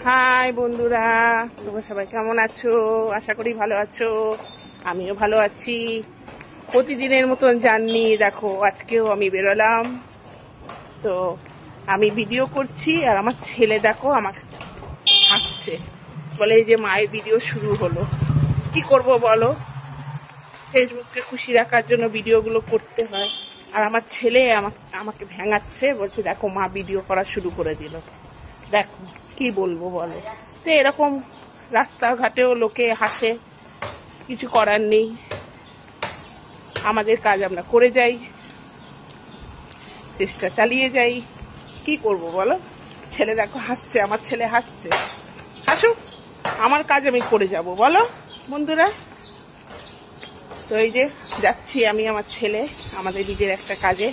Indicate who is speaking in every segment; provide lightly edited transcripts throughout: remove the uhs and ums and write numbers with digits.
Speaker 1: High বন্ধুরা, তোমরা সবাই কেমন আছো? আশা করি ভালো আছো। আমিও ভালো আছি। প্রতিদিনের মতন জার্নি দেখো, আজকেও আমি বেরোলাম। তো আমি ভিডিও করছি আর আমার ছেলে দেখো আমার হাসছে, বলে এই যে মায়ের ভিডিও শুরু হলো। কি করব বলো, ফেসবুককে খুশি রাখার জন্য ভিডিওগুলো করতে হয়। আর আমার ছেলে আমাকে ভেঙাচ্ছে, বলছে দেখো মা ভিডিও করা শুরু করে দিল। দেখো কি বলবো বলো। তো এরকম রাস্তাঘাটেও লোকে হাসে, কিছু করার নেই। আমাদের কাজ আমরা করে যাই, চেষ্টা চালিয়ে যাই। কি করব বলো। ছেলে দেখো হাসছে, আমার ছেলে হাসছে, হাসুক, আমার কাজ আমি করে যাব বলো বন্ধুরা। তো এই যে যাচ্ছি আমি আমার ছেলে আমাদের নিজের একটা কাজে।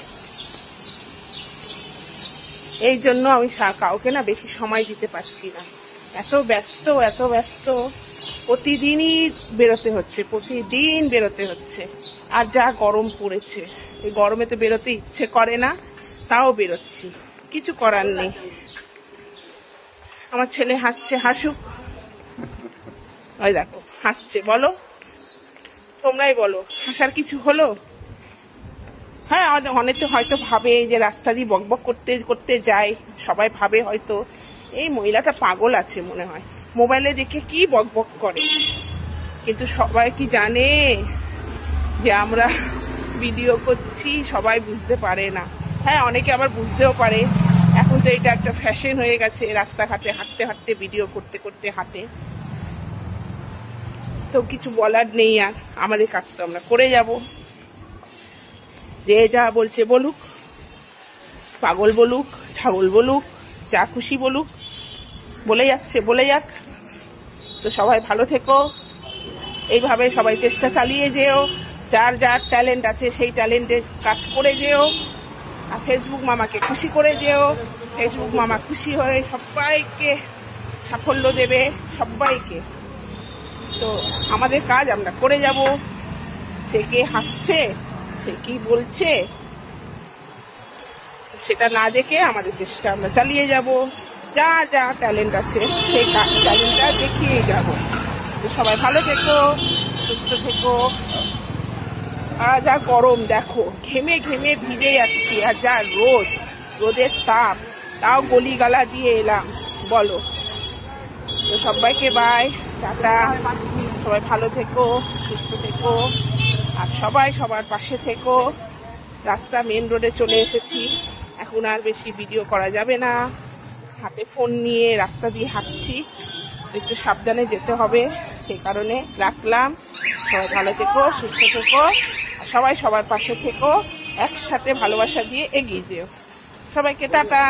Speaker 1: এই জন্য আমি কাউকে না বেশি সময় দিতে পারছি না। এত ব্যস্ত প্রতিদিনই বেরোতে হচ্ছে। আর যা গরম পড়েছে, এই গরমে তো বেরোতে ইচ্ছে করে না, তাও বেরোচ্ছি, কিছু করার নেই। আমার ছেলে হাসছে, হাসুক। ওই দেখো হাসছে, বলো তোমরাই বলো, হাসার কিছু হলো? হ্যাঁ, অনেকে হয়তো ভাবে যে রাস্তা দিয়ে বকবক করতে করতে যায়, সবাই ভাবে হয়তো এই মহিলাটা পাগল আছে মনে হয়, মোবাইলে দেখে কি বকবক করে। কিন্তু সবাই কি জানে যে আমরা ভিডিও করছি? সবাই বুঝতে পারে না। হ্যাঁ, অনেকে আবার বুঝতেও পারে। এখন তো এটা একটা ফ্যাশন হয়ে গেছে, রাস্তাঘাটে হাঁটতে হাঁটতে ভিডিও করতে করতে হাঁটে। তো কিছু বলার নেই, আর আমাদের কাজ তো আমরা করে যাব। যে যা বলছে বলুক, পাগল বলুক, ছাগল বলুক, যা খুশি বলুক, বলে যাচ্ছে বলে যাক। তো সবাই ভালো থেকো, এইভাবে সবাই চেষ্টা চালিয়ে যেও। যার যার ট্যালেন্ট আছে সেই ট্যালেন্টের কাজ করে যেও। আর ফেসবুক মামাকে খুশি করে যেও। ফেসবুক মামা খুশি হয়ে সবাইকে সাফল্য দেবে, সবাইকে। তো আমাদের কাজ আমরা করে যাব। সে কে হাসছে, সে কি বলছে, সেটা না দেখে আমাদের চেষ্টা আমরা চালিয়ে যাব। যা যা ট্যালেন্ট আছে সেই ট্যালেন্টটা দেখিয়ে যাব। তো সবাই ভালো থেকো, সুস্থ থেকো। আর যা গরম দেখো, ঘেমে ঘেমে ভিজে যাচ্ছি, আর যা রোদের তাপ, তাও গলি গালা দিয়ে এলাম বলো। তো সবাইকে বাই, টাটা। সবাই ভালো থেকো, সুস্থ থেকো, আর সবাই সবার পাশে থেকো। রাস্তা মেন রোডে চলে এসেছি, এখন আর বেশি ভিডিও করা যাবে না। হাতে ফোন নিয়ে রাস্তা দিয়ে হাঁটছি, একটু সাবধানে যেতে হবে, সেই কারণে রাখলাম। সবাই ভালো থেকো, সুস্থ থেকো, আর সবাই সবার পাশে থেকো। একসাথে ভালোবাসা দিয়ে এগিয়ে যেও। সবাইকে টাটা।